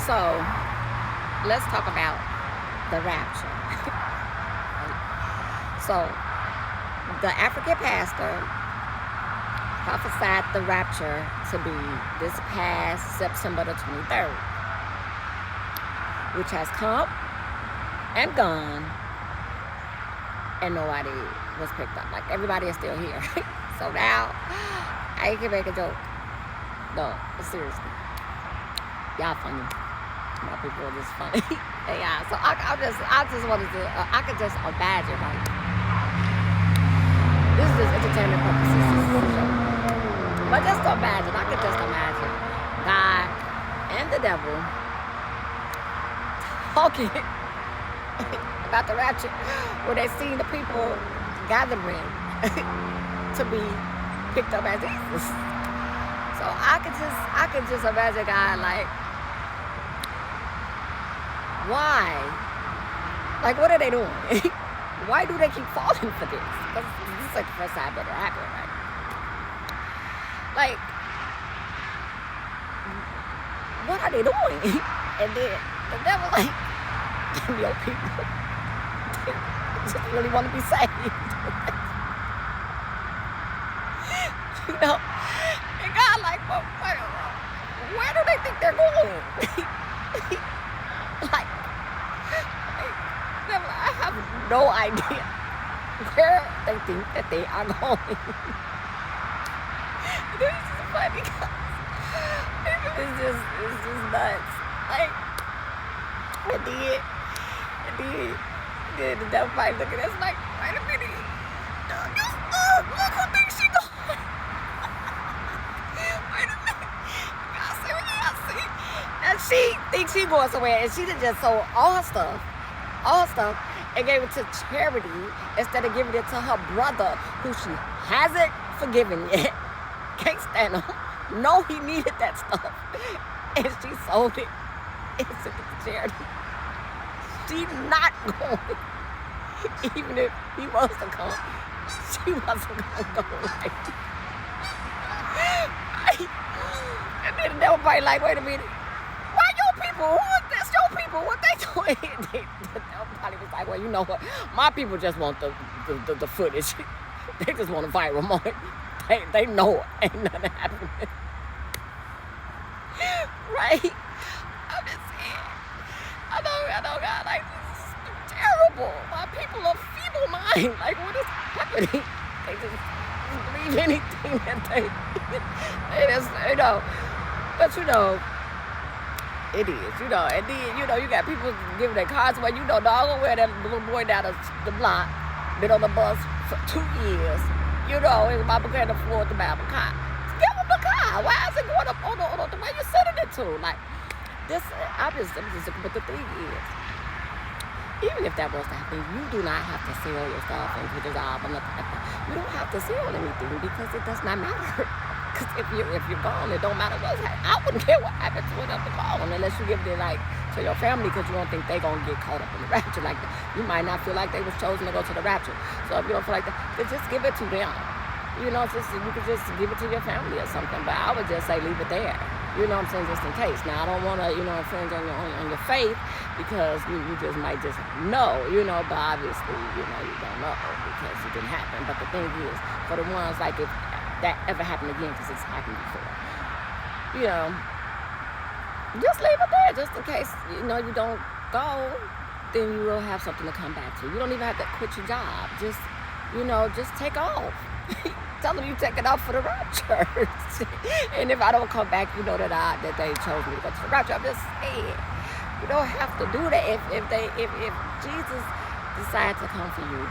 So let's talk about the rapture. So the African pastor prophesied the rapture to be this past September the 23rd, which has come and gone, and nobody was picked up. Like, everybody is still here. So now I can make a joke. No, seriously, y'all funny. My people are just funny. And yeah, so I just wanted to, I could just imagine, like, this is just entertainment purposes. This is a joke. But just imagine, I could just imagine God and the devil talking about the rapture where they see the people gathering to be picked up as Jesus. So I could just imagine God like, why? Like, what are they doing? Why do they keep falling for this? Because this is like the first time that it happened, right? Like, what are they doing? And then the devil like, yo, people just really want to be saved. You know? And God like, well, where do they think they're going? like, I have no idea where they think that they are going. This is funny, guys. It's just nuts. Like, and then the devil might look at us like, wait a minute, look who thinks she going. Wait a minute, y'all see what y'all see? And she thinks she going somewhere, and she just sold all her stuff, and gave it to charity instead of giving it to her brother, who she hasn't forgiven yet. Can't stand him. No, he needed that stuff, and she sold it and sent it to charity. She's not going. Even if he was to come, she wasn't gonna go. Right? And then the devil probably like, wait a minute, why your people? That's your people. What they doing? The devil probably was like, well, you know what? My people just want the footage. They just want a viral moment. They know ain't nothing happening. Right? I'm just saying. I know, God, like, this is terrible. My people are feeble mind. Like, what is happening? They just believe anything that they just, you know. But, you know, it is, you know. And then, you know, you got people giving their cars away. You know, dog will wear that little boy down the block, been on the bus for 2 years. You know, his mama can't afford to buy him a car. Give him the car. Why is it going up on the way you're sending it to? Like, this, I'm just, but the thing is, even if that was to happen, you do not have to sell your stuff and put your job or nothing like that. You don't have to sell anything because it does not matter. Because if you're gone, it don't matter what's happening. I wouldn't care what happens to it after gone unless you give it like to your family because you don't think they're gonna get caught up in the rapture like that. You might not feel like they was chosen to go to the rapture. So if you don't feel like that, then just give it to them. You know, you could just give it to your family or something. But I would just say leave it there. You know what I'm saying? Just in case. Now, I don't want to, infringe on your faith because you just might just know, but obviously, you don't know because it didn't happen. But the thing is, for the ones, like, if that ever happened again, because it's happened before, just leave it there just in case, you don't go, then you will have something to come back to. You don't even have to quit your job. Just take off. Tell them you take it off for the rapture. And if I don't come back, you know that they chose me to go to the rapture. I'm just saying, you don't have to do that. If Jesus decides to come for you,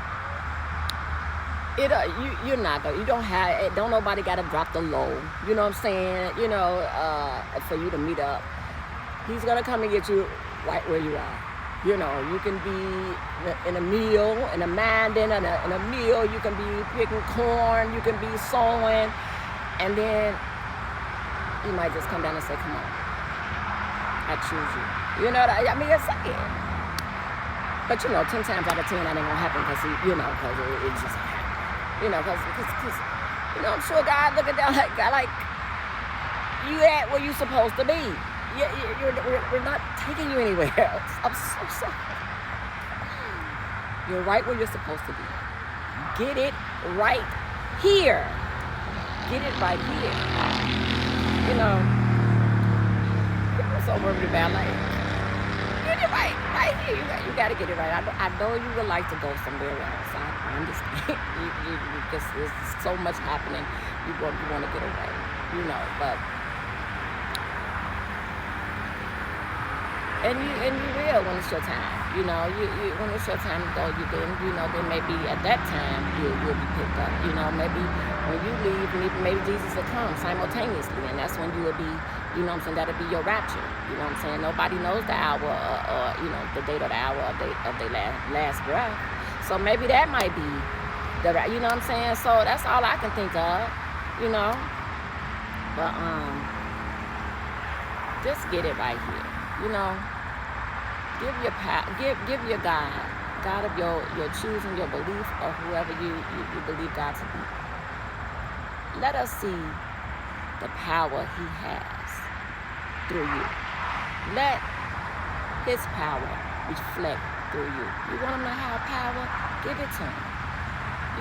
you're not gonna. You don't nobody gotta drop the low. You know what I'm saying? For you to meet up, he's gonna come and get you right where you are. You can be in a meal, in a minding, in a meal. You can be picking corn. You can be sowing. And then he might just come down and say, come on, I choose you. You know what I mean? It's saying. But, 10 times out of 10, that ain't going to happen because, because it just happened. Because I'm sure God looking down like, you at where you supposed to be. we're not taking you anywhere else. I'm so sorry. You're right where you're supposed to be. Get it right here. Get it right here. You know, people are so worried about, like, get it right here. You got to get it right. I know you would like to go somewhere else. I understand. you just, there's so much happening. You want to get away, you know, but. And you will when it's your time, you know. You when it's your time to go, then maybe at that time you'll be picked up, you know. Maybe when you leave, maybe Jesus will come simultaneously, and that's when you will be, you know what I'm saying. That'll be your rapture, you know what I'm saying. Nobody knows the hour or you know, the date of the hour of their last breath. So maybe that might be the, you know what I'm saying. So that's all I can think of, you know. But just get it right here, you know. Give your God of your choosing, your belief, or whoever you believe God to be. Let us see the power He has through you. Let His power reflect through you. You want Him to have power? Give it to Him.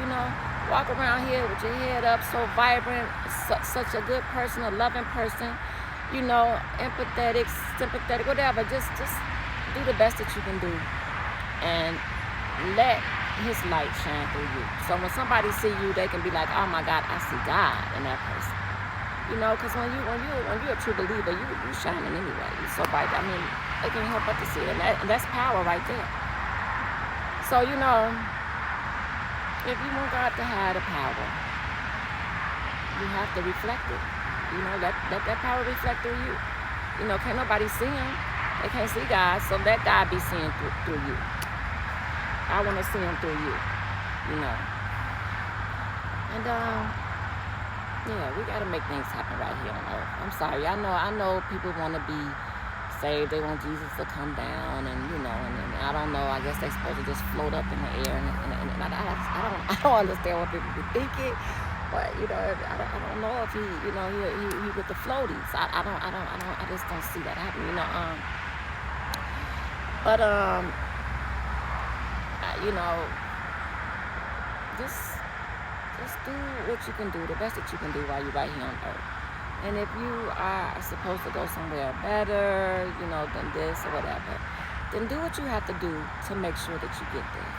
You know, walk around here with your head up, so vibrant, such a good person, a loving person. You know, empathetic, sympathetic, whatever. Just do the best that you can do, and let His light shine through you. So when somebody see you, they can be like, "Oh my God, I see God in that person." You know, because when you're a true believer, you shining anyway. You're so bright. I mean, they can't help but to see it, and that's power right there. So you know, if you want God to have the power, you have to reflect it. You know, let that power reflect through you. You know, can't nobody see Him. They can't see God, so let God be seen through you. I want to see Him through you, you know. And yeah, we got to make things happen right here on earth. I'm sorry, I know people want to be saved. They want Jesus to come down, and you know, and I don't know. I guess they're supposed to just float up in the air, and I don't understand what people be thinking. But you know, I don't know if he with the floaties. I just don't see that happening. You know, but you know, just do what you can do, the best that you can do while you're right here on earth. And if you are supposed to go somewhere better, you know, than this or whatever, then do what you have to do to make sure that you get there.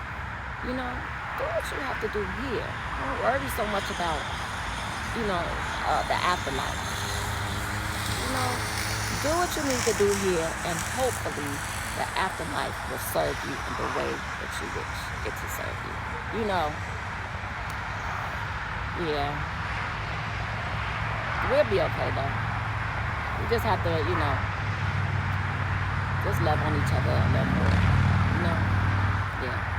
You know. Do what you have to do here. Don't worry so much about, you know, the afterlife. You know, do what you need to do here, and hopefully the afterlife will serve you in the way that you wish it to serve you. You know, yeah, we'll be okay though. We just have to, you know, just love on each other a little more. You know, yeah.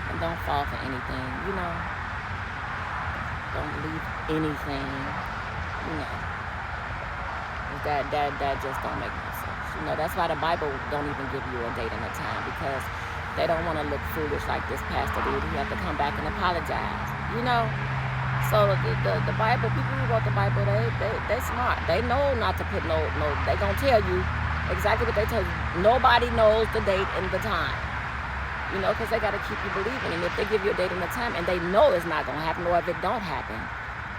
And don't fall for anything, you know. Don't believe anything, you know. That just don't make no sense. You know, that's why the Bible don't even give you a date and a time, because they don't want to look foolish like this pastor did. He had to come back and apologize, you know. So the Bible, people who wrote the Bible, they smart. They know not to put no. They gonna tell you exactly what they tell you. Nobody knows the date and the time. You know, because they got to keep you believing. And if they give you a date and a time and they know it's not going to happen, or if it don't happen,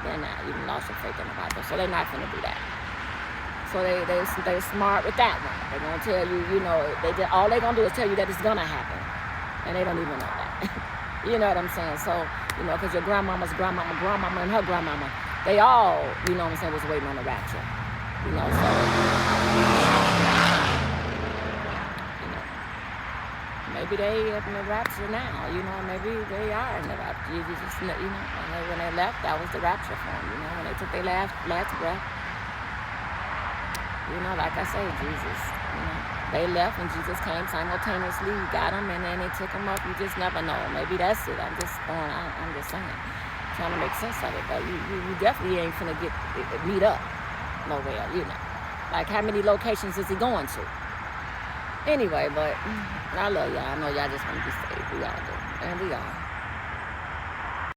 then you lost your faith in the Bible. So they're not going to do that. So they're smart with that one. They're going to tell you, you know, all they're going to do is tell you that it's going to happen. And they don't even know that. You know what I'm saying? So, you know, because your grandmama's grandmama, and her grandmama, they all, you know what I'm saying, was waiting on the rapture. You know, so... Maybe they in the rapture now, you know, maybe they are in the rapture. You just, you know, when they left, that was the rapture for them, you know, when they took their last breath. You know, like I say, Jesus, you know, they left and Jesus came simultaneously, got them, and then they took them up. You just never know. Maybe that's it. I'm just saying, trying to make sense of it. But you definitely ain't finna meet up nowhere, you know. Like, how many locations is he going to? Anyway, but I love y'all. I know y'all just want to be saved. We all do. And we are.